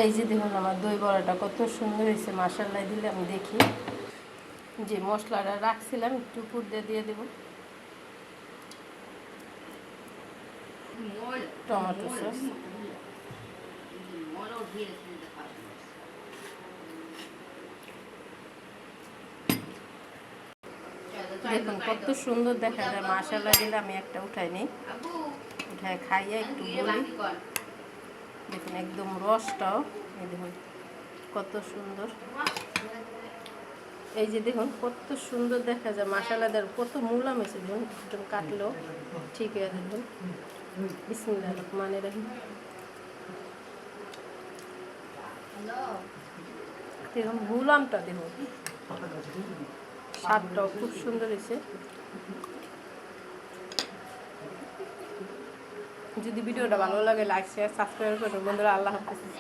এই যে দেখুন আমার দই বড়াটা কত সুন্দর হয়েছে, মাশাআল্লাহ দিলে আমি দেখি যে মশলাটা রাখছিলাম একটু উপর দিয়ে দেবো টমেটো সস। দেখুন কত সুন্দর দেখা যায়, মাশাআল্লাহ দিলে আমি একটা উঠাই নিই, উঠায় খাইয়ে একটু বলি। দেখুন একদম রসটাও এই দেখুন কত সুন্দর, এই যে দেখুন কত সুন্দর দেখা যায়, মাশাআল্লাহ দেন কত মূলাম হয়েছে, দেখুন একদম কাটলো ঠিক আছে। দেখুন বিসমিল্লাহির রহমানির রহিম, দেখুন মূলামটা দেখুন স্বাদটাও খুব সুন্দর হয়েছে। যদি ভিডিওটা ভালো লাগে লাইক শেয়ার সাবস্ক্রাইব করুন বন্ধুরা। আল্লাহ হাফেজ।